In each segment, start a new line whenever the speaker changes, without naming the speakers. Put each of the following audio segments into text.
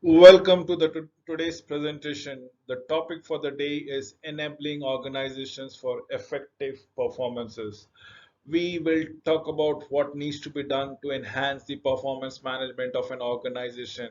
Welcome to today's presentation. The topic for the day is enabling organizations for effective performances. We will talk about what needs to be done to enhance the performance management of an organization.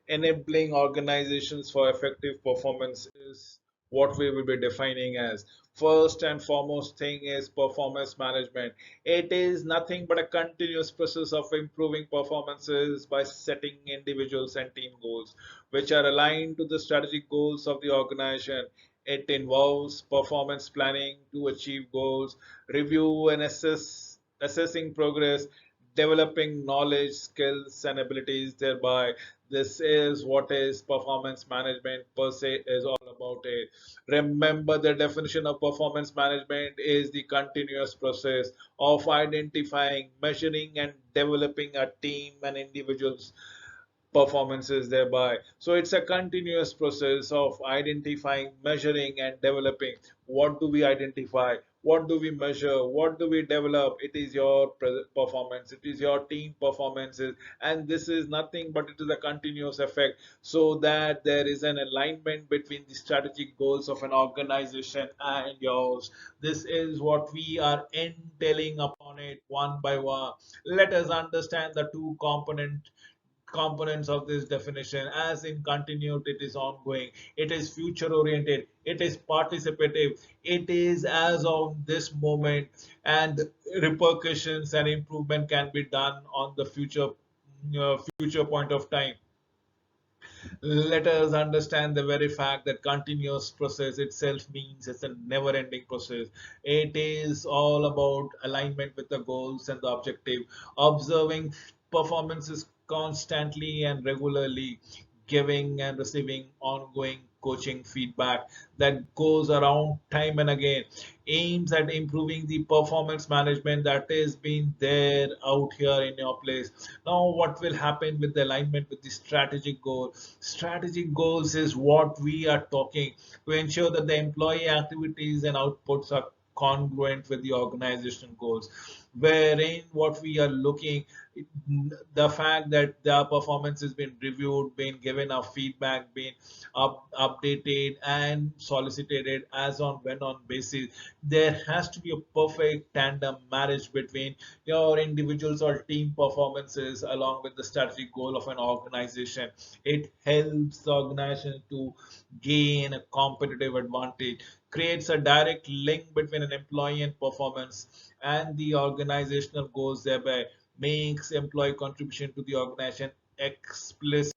Enabling organizations for effective performance is what we will be defining as. First and foremost thing is performance management. It is nothing but a continuous process of improving performances by setting individuals and team goals which are aligned to the strategic goals of the organization. It involves performance planning to achieve goals, review and assessing progress, developing knowledge, skills, and abilities thereby. This is what is performance management per se is all about it. Remember, the definition of performance management is the continuous process of identifying, measuring, and developing a team and individuals performances thereby. So it's a continuous process of identifying, measuring, and developing. What do we identify? What do we measure? What do we develop? It is your performance, it is your team performances, and this is nothing but it is a continuous effect so that there is an alignment between the strategic goals of an organization and yours. This is what we are entailing upon it one by one. Let us understand the two components of this definition. As in continued, it is ongoing, it is future oriented, it is participative, it is as of this moment, and repercussions and improvement can be done on the future point of time. Let us understand the very fact that continuous process itself means it's a never ending process. It is all about alignment with the goals and the objective, observing performances constantly and regularly, giving and receiving ongoing coaching feedback that goes around time and again, aims at improving the performance management that is being there out here in your place. Now what will happen with the alignment with the strategic goal? Strategic goals is what we are talking to ensure that the employee activities and outputs are congruent with the organization goals, wherein what we are looking, the fact that their performance has been reviewed, been given a feedback, been updated and solicited as on when on basis. There has to be a perfect tandem marriage between your individuals or team performances along with the strategic goal of an organization. It helps the organization to gain a competitive advantage, creates a direct link between an employee and performance and the organizational goals, thereby makes employee contribution to the organization explicit.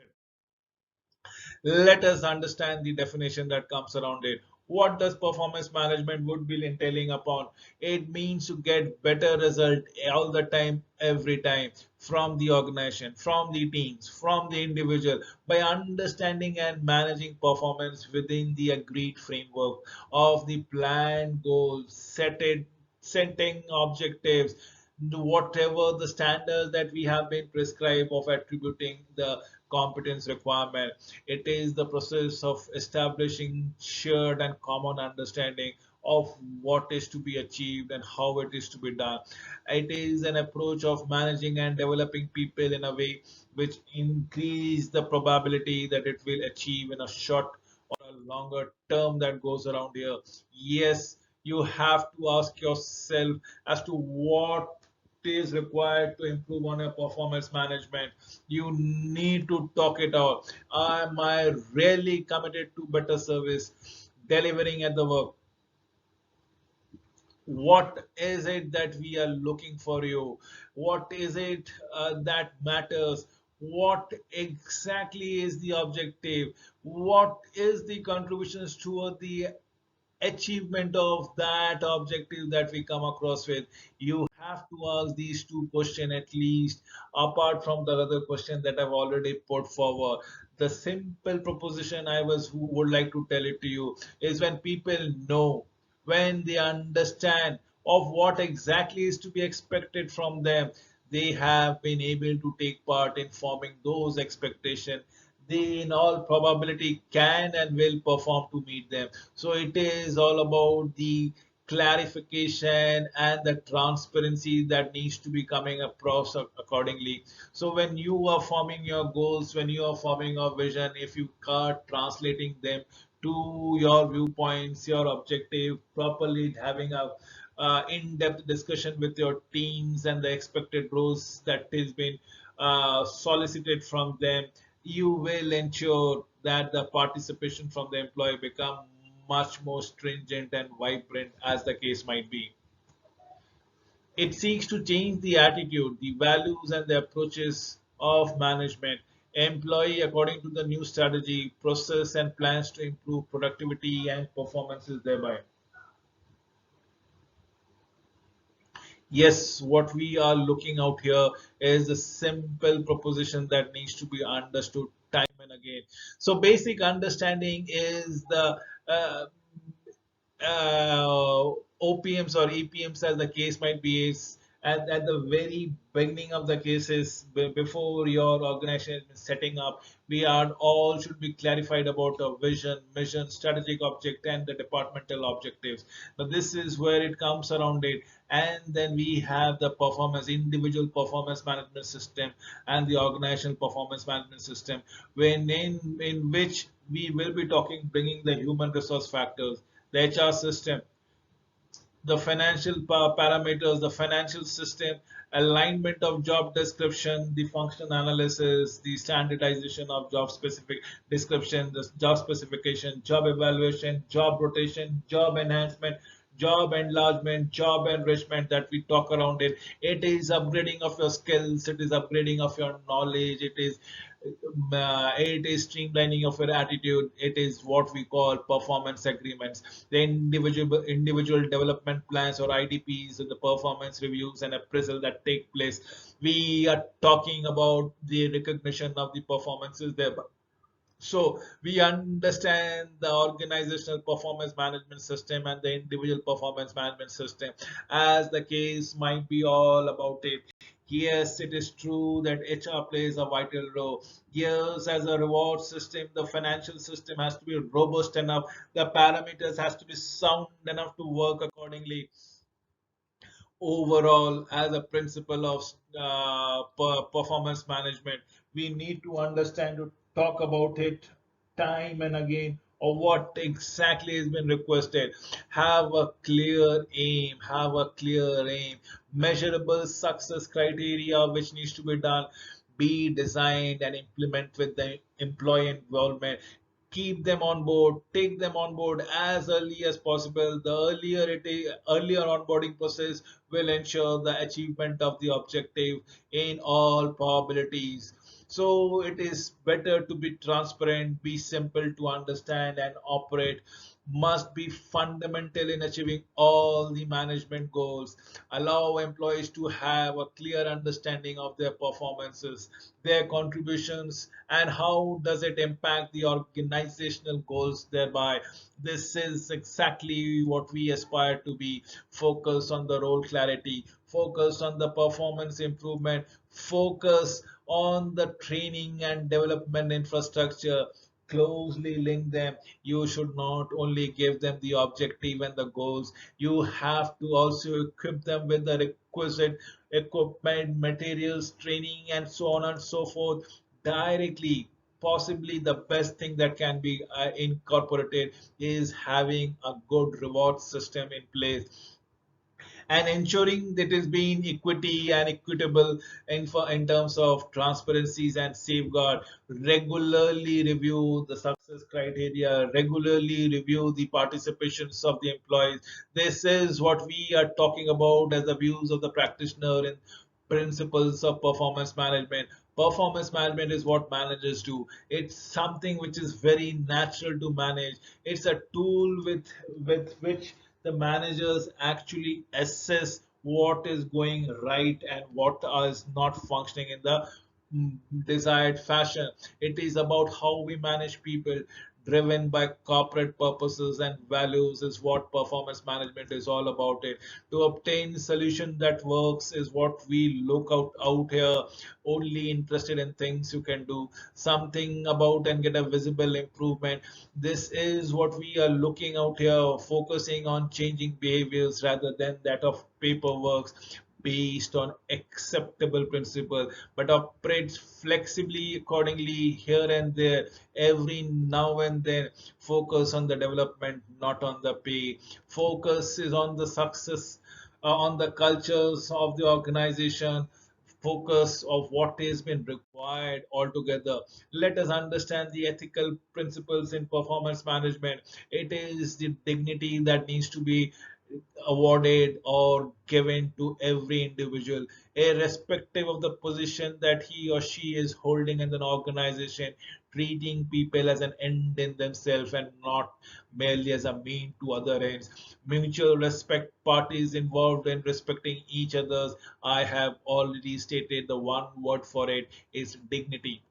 Let us understand the definition that comes around it. What does performance management would be entailing upon? It means to get better result all the time, every time, from the organization, from the teams, from the individual, by understanding and managing performance within the agreed framework of the planned goals, setting objectives, whatever the standards that we have been prescribed of attributing the competence requirement. It is the process of establishing shared and common understanding of what is to be achieved and how it is to be done. It is an approach of managing and developing people in a way which increase the probability that it will achieve in a short or a longer term that goes around here. Yes, you have to ask yourself as to what is required to improve on your performance management. You need to talk it out. Am I really committed to better service delivering at the work? What is it that we are looking for you? What is it that matters? What exactly is the objective? What is the contributions toward the achievement of that objective that we come across with? You have to ask these two questions at least, apart from the other question that I've already put forward. The simple proposition I was who would like to tell it to you is, when people know, when they understand of what exactly is to be expected from them, they have been able to take part in forming those expectations. They in all probability can and will perform to meet them. So it is all about the clarification and the transparency that needs to be coming across accordingly. So when you are forming your goals, when you are forming your vision, if you are translating them to your viewpoints, your objective properly, having a in-depth discussion with your teams and the expected growth that is being solicited from them, you will ensure that the participation from the employee become much more stringent and vibrant as the case might be. It seeks to change the attitude, the values, and the approaches of management. Employee, according to the new strategy, process and plans to improve productivity and performances thereby. Yes, what we are looking out here is a simple proposition that needs to be understood time and again. So, basic understanding is the uh, OPMs or EPMs, as the case might be, is at the very beginning of the cases before your organization is setting up. We are all should be clarified about a vision, mission, strategic object, and the departmental objectives. Now, this is where it comes around it, and then we have the performance, individual performance management system, and the organizational performance management system, when in which we will be talking, bringing the human resource factors, the HR system, the financial parameters, the financial system, alignment of job description, the function analysis, the standardization of job specific description, the job specification, job evaluation, job rotation, job enhancement, job enlargement, job enrichment that we talk around it. It is upgrading of your skills, it is upgrading of your knowledge, it is streamlining of your attitude. It is what we call performance agreements, the individual development plans or IDPs, the performance reviews and appraisal that take place. We are talking about the recognition of the performances there. So we understand the organizational performance management system and the individual performance management system, as the case might be all about it. Yes, it is true that HR plays a vital role. Yes, as a reward system, the financial system has to be robust enough. The parameters has to be sound enough to work accordingly. Overall, as a principle of performance management, we need to understand, to talk about it time and again, or what exactly has been requested. Have a clear aim, measurable success criteria which needs to be done, be designed and implement with the employee involvement. Keep them on board, take them on board as early as possible. The earlier it is, earlier onboarding process will ensure the achievement of the objective in all probabilities. So it is better to be transparent, be simple to understand and operate, must be fundamental in achieving all the management goals. Allow employees to have a clear understanding of their performances, their contributions, and how does it impact the organizational goals thereby. This is exactly what we aspire to be. Focus on the role clarity, focus on the performance improvement, focus on the training and development infrastructure, closely link them. You should not only give them the objective and the goals, you have to also equip them with the requisite equipment, materials, training, and so on and so forth directly. Possibly the best thing that can be incorporated is having a good reward system in place and ensuring that is being equity and equitable in terms of transparencies and safeguard. Regularly review the success criteria, regularly review the participations of the employees. This is what we are talking about as the views of the practitioner in principles of performance management. Performance management is what managers do. It's something which is very natural to manage. It's a tool with which the managers actually assess what is going right and what is not functioning in the desired fashion. It is about how we manage people. driven by corporate purposes and values is what performance management is all about. It to obtain solution that works is what we look out here, only interested in things you can do something about and get a visible improvement. This is what we are looking out here, focusing on changing behaviors rather than that of paperwork based on acceptable principle, but operates flexibly accordingly here and there. Every now and then, focus on the development, not on the pay. Focus is on the success, on the cultures of the organization, focus of what has been required altogether. Let us understand the ethical principles in performance management. It is the dignity that needs to be awarded or given to every individual, irrespective of the position that he or she is holding in an organization, treating people as an end in themselves and not merely as a mean to other ends. Mutual respect, parties involved in respecting each other's. I have already stated the one word for it is dignity.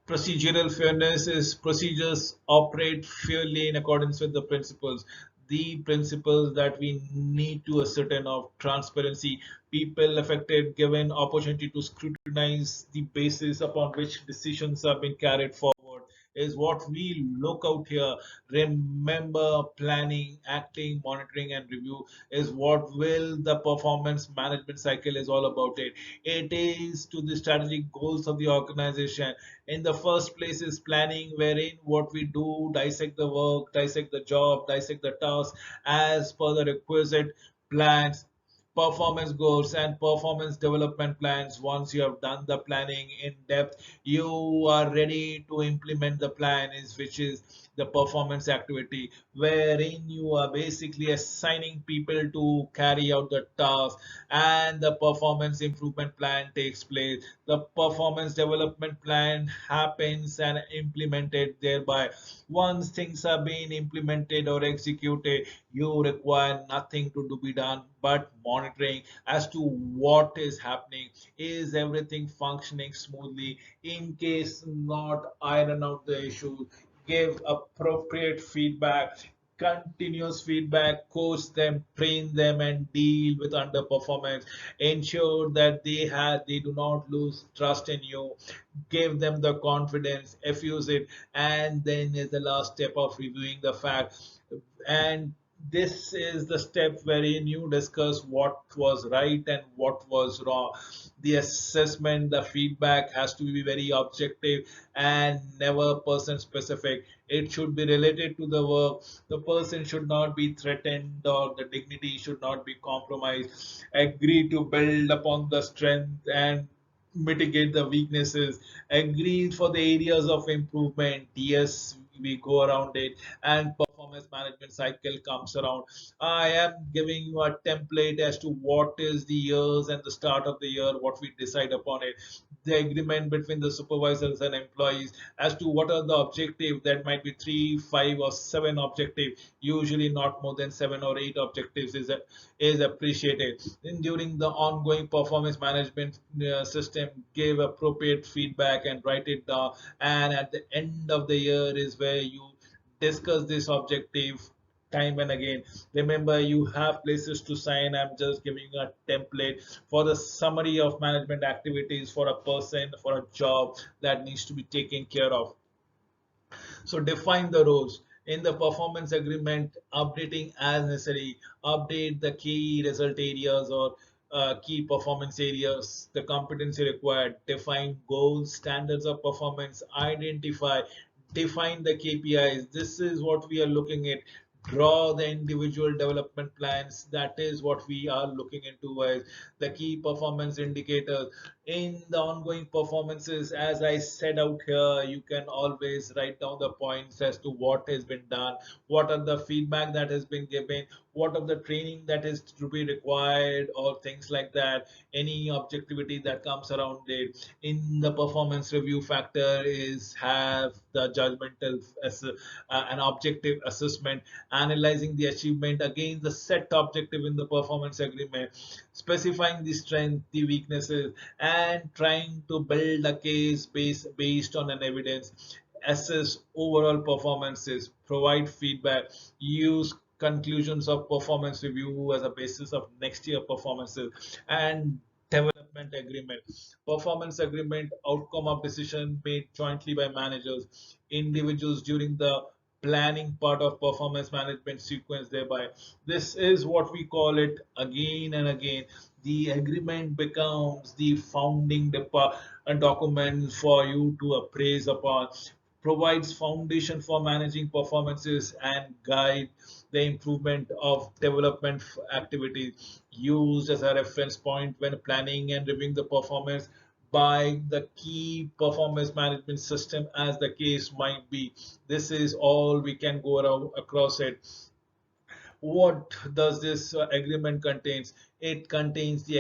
Procedural fairness is procedures operate fairly in accordance with the principles. The principles that we need to ascertain of transparency, people affected given opportunity to scrutinize the basis upon which decisions are being carried forward is what we look out here. Remember, planning, acting, monitoring, and review is what will the performance management cycle is all about. It is to the strategic goals of the organization. In the first place is planning, wherein what we do, dissect the work, dissect the job, dissect the task as per the requisite plans, performance goals and performance development plans. Once you have done the planning in depth, you are ready to implement the plan, is which is the performance activity, wherein you are basically assigning people to carry out the task, and the performance improvement plan takes place. The performance development plan happens and implemented thereby. Once things are being implemented or executed, you require nothing to be done but monitoring as to what is happening. Is everything functioning smoothly? In case not, iron out the issue, give appropriate feedback, continuous feedback, coach them, train them, and deal with underperformance. Ensure that they do not lose trust in you. Give them the confidence, effuse it, and then is the last step of reviewing the facts. And this is the step wherein you discuss what was right and what was wrong. The assessment, the feedback has to be very objective and never person specific. It should be related to the work. The person should not be threatened or the dignity should not be compromised. Agree to build upon the strength and mitigate the weaknesses. Agree for the areas of improvement. Yes, we go around it, and performance management cycle comes around. I am giving you a template as to what is the years and the start of the year, what we decide upon it, the agreement between the supervisors and employees as to what are the objectives. That might be three, five, or seven objectives. Usually, not more than seven or eight objectives is appreciated. Then during the ongoing performance management system, give appropriate feedback and write it down. And at the end of the year is where you discuss this objective time and again. Remember, you have places to sign. I'm just giving you a template for the summary of management activities for a person, for a job that needs to be taken care of. So define the roles in the performance agreement, updating as necessary, update the key result areas or key performance areas, the competency required, define goals, standards of performance, identify, define the KPIs. This is what we are looking at. Draw the individual development plans. That is what we are looking into as the key performance indicators in the ongoing performances. As I said out here, you can always write down the points as to what has been done, what are the feedback that has been given, what of the training that is to be required, or things like that. Any objectivity that comes around it in the performance review factor is have the judgmental an objective assessment, analyzing the achievement against the set objective in the performance agreement, specifying the strength, the weaknesses, and trying to build a case based on an evidence. assess overall performances, provide feedback, use conclusions of performance review as a basis of next year performances, and development agreement. Performance agreement, outcome of decision made jointly by managers, individuals during the planning part of performance management sequence thereby. This is what we call it again and again. The agreement becomes the founding document for you to appraise upon, provides foundation for managing performances and guide the improvement of development activities, used as a reference point when planning and reviewing the performance by the key performance management system as the case might be. This is all we can go around across it. What does this agreement contains? It contains the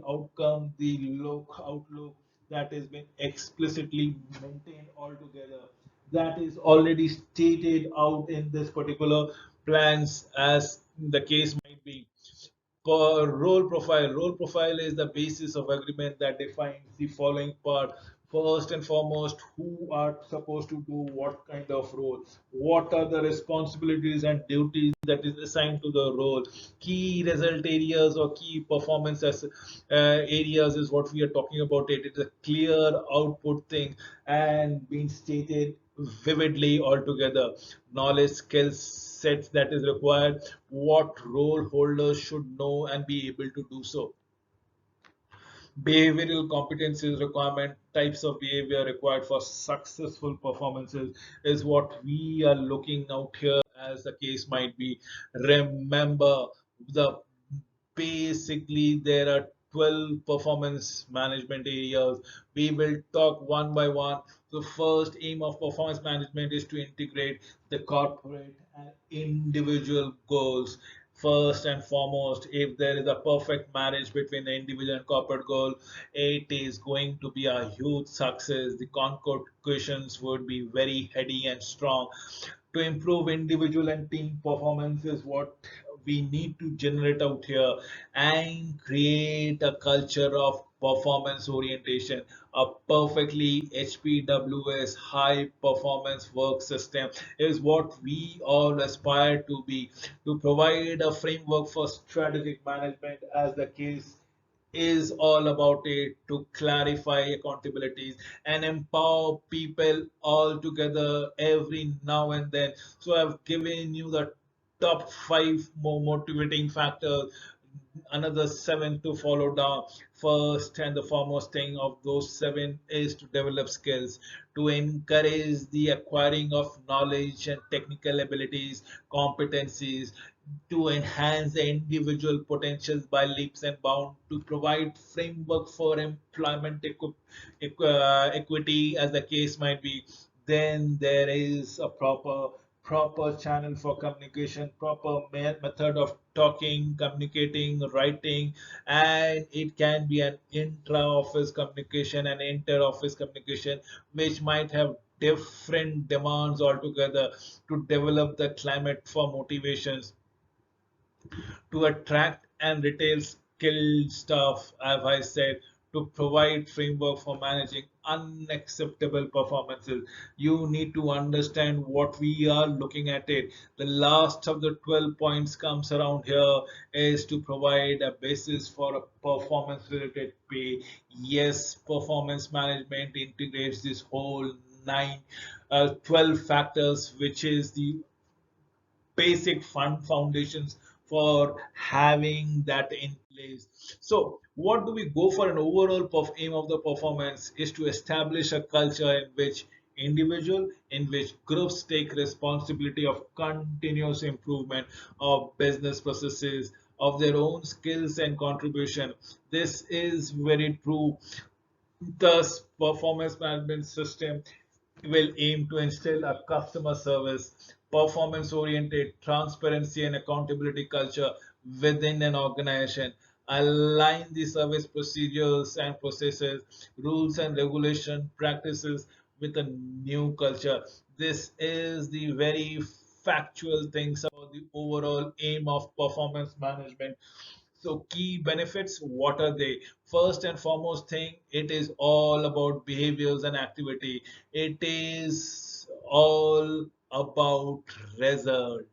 outcome, the outlook that has been explicitly maintained altogether, that is already stated out in this particular plans as the case might be. For role profile is the basis of agreement that defines the following part. First and foremost, who are supposed to do what kind of role, what are the responsibilities and duties that is assigned to the role, key result areas or key performance areas is what we are talking about. It is a clear output thing and being stated vividly altogether. Knowledge skills sets that is required, what role holders should know and be able to do so. Behavioral competencies requirement, types of behavior required for successful performances is what we are looking out here as the case might be. Remember, the basically there are 12 performance management areas. We will talk one by one. The first aim of performance management is to integrate the corporate and individual goals. First and foremost, if there is a perfect marriage between the individual and corporate goal, it is going to be a huge success. The concord questions would be very heady and strong. To improve individual and team performance is what we need to generate out here and create a culture of performance orientation. A perfectly HPWS high performance work system is what we all aspire to be, to provide a framework for strategic management as the case is all about it, to clarify accountabilities and empower people all together every now and then. So I've given you the top five more motivating factors, another seven to follow down. First and the foremost thing of those seven is to develop skills, to encourage the acquiring of knowledge and technical abilities, competencies, to enhance the individual potentials by leaps and bounds, to provide framework for employment equity as the case might be. Then there is a proper channel for communication, proper method of talking, communicating, writing, and it can be an intra-office communication and inter-office communication, which might have different demands altogether to develop the climate for motivations, to attract and retain skilled staff, as I said, to provide framework for managing unacceptable performances. You need to understand what we are looking at it. The last of the 12 points comes around here is to provide a basis for a performance related pay. Yes, performance management integrates this whole 12 factors, which is the basic fund foundations for having that in place. So, what do we go for? An overall aim of the performance is to establish a culture in which in which groups take responsibility of continuous improvement of business processes, of their own skills and contribution. This is very true. Thus, performance management system will aim to instill a customer service, performance oriented, transparency, and accountability culture within an organization. Align the service procedures and processes, rules and regulation practices with a new culture. This is the very factual things about the overall aim of performance management. So key benefits, what are they? First and foremost thing, it is all about behaviors and activity. It is all about result.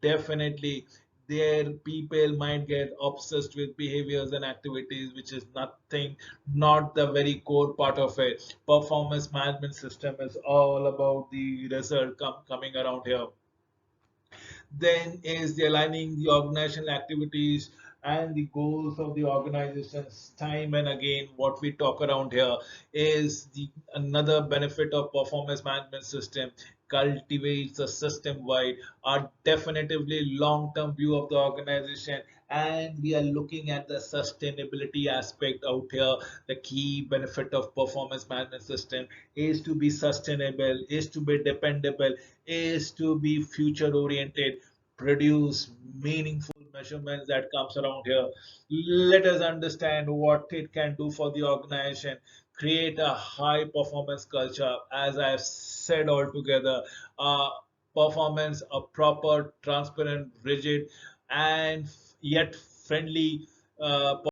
Definitely, there people might get obsessed with behaviors and activities, which is nothing, not the very core part of it. Performance management system is all about the result coming around here. Then is the aligning the organizational activities and the goals of the organizations. Time and again, what we talk around here is the another benefit of performance management system cultivates a system wide or definitively long term view of the organization, and we are looking at the sustainability aspect out here. The key benefit of performance management system is to be sustainable, is to be dependable, is to be future oriented, produce meaningful measurements that comes around here. Let us understand what it can do for the organization. Create a high performance culture, as I have said altogether. Performance, a proper, transparent, rigid, and yet friendly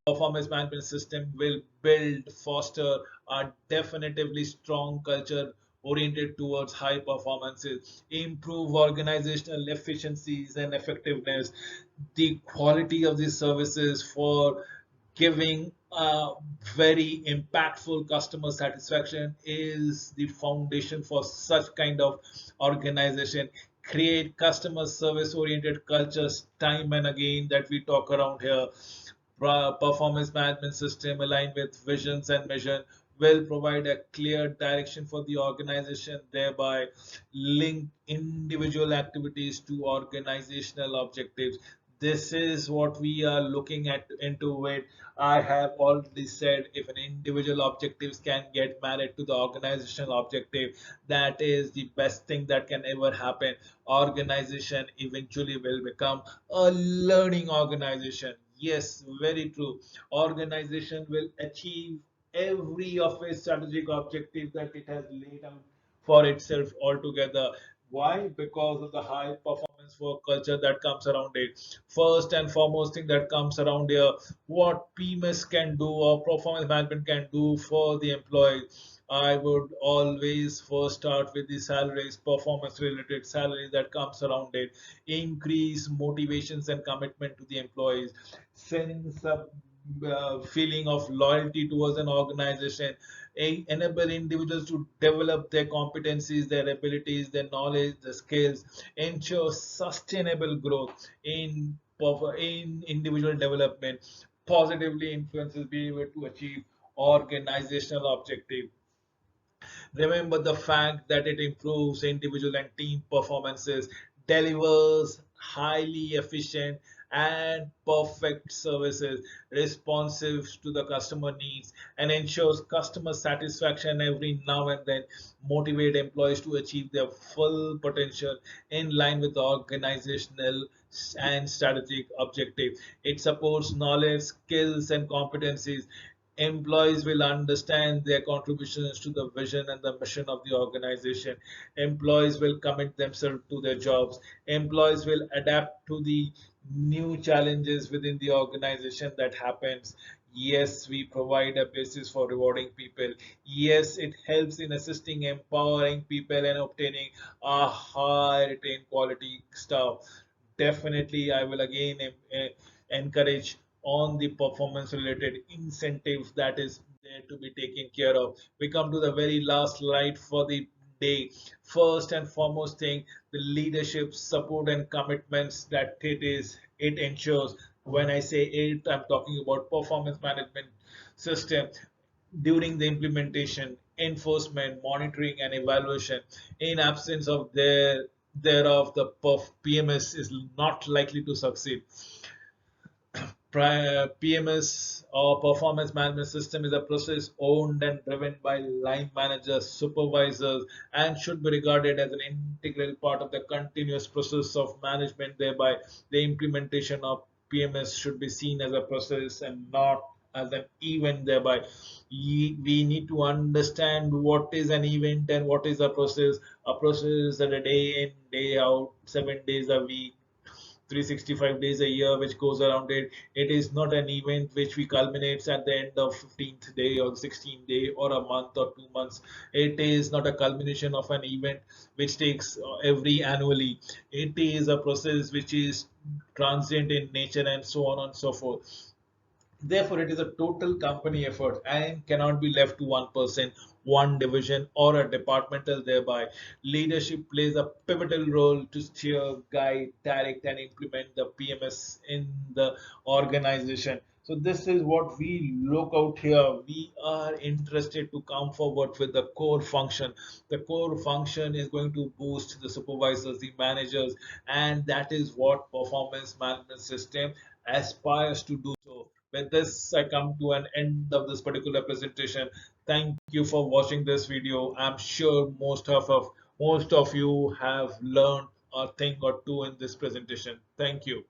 performance management system will build, foster a definitively strong culture oriented towards high performances, improve organizational efficiencies and effectiveness, the quality of these services for giving very impactful customer satisfaction is the foundation for such kind of organization. Create customer service oriented cultures time and again that we talk around here. Performance management system aligned with visions and mission will provide a clear direction for the organization, thereby link individual activities to organizational objectives. This is what we are looking at into it. I have already said if an individual objectives can get married to the organizational objective, that is the best thing that can ever happen. Organization eventually will become a learning organization. Yes, very true. Organization will achieve every of its strategic objective that it has laid out for itself altogether. Why? Because of the high performance work culture that comes around it. First and foremost thing that comes around here, what PMS can do or performance management can do for the employee. I would always first start with the salaries, performance related salaries that comes around it. Increase motivations and commitment to the employees. Sense a feeling of loyalty towards an organization, enable individuals to develop their competencies, their abilities, their knowledge, the skills, ensure sustainable growth in individual development, positively influences behavior to achieve organizational objective. Remember the fact that it improves individual and team performances, delivers highly efficient and perfect services responsive to the customer needs, and ensures customer satisfaction every now and then, motivate employees to achieve their full potential in line with the organizational and strategic objective. It supports knowledge, skills, and competencies. Employees will understand their contributions to the vision and the mission of the organization. Employees will commit themselves to their jobs. Employees will adapt to the new challenges within the organization that happens. Yes, we provide a basis for rewarding people. Yes, it helps in assisting, empowering people and obtaining a high retained quality staff. Definitely, I will again encourage on the performance related incentives that is there to be taken care of. We come to the very last slide for the day. First and foremost thing, the leadership support and commitments that it ensures. When I say it, I'm talking about performance management system during the implementation, enforcement, monitoring, and evaluation. In absence of thereof, the PMS is not likely to succeed. PMS or performance management system is a process owned and driven by line managers, supervisors, and should be regarded as an integral part of the continuous process of management. Thereby, the implementation of PMS should be seen as a process and not as an event. Thereby, we need to understand what is an event and what is a process. A process is a day in, day out, 7 days a week, 365 days a year which goes around it. It is not an event which we culminates at the end of 15th day or 16th day or a month or 2 months. It is not a culmination of an event which takes every annually. It is a process which is transient in nature and so on and so forth. Therefore, it is a total company effort and cannot be left to one person, one division, or a departmental. Thereby, leadership plays a pivotal role to steer, guide, direct, and implement the PMS in the organization. So, this is what we look out here. We are interested to come forward with the core function. The core function is going to boost the supervisors, the managers, and that is what performance management system aspires to do. So, with this, I come to an end of this particular presentation. Thank you for watching this video. I'm sure most of you have learned a thing or two in this presentation. Thank you.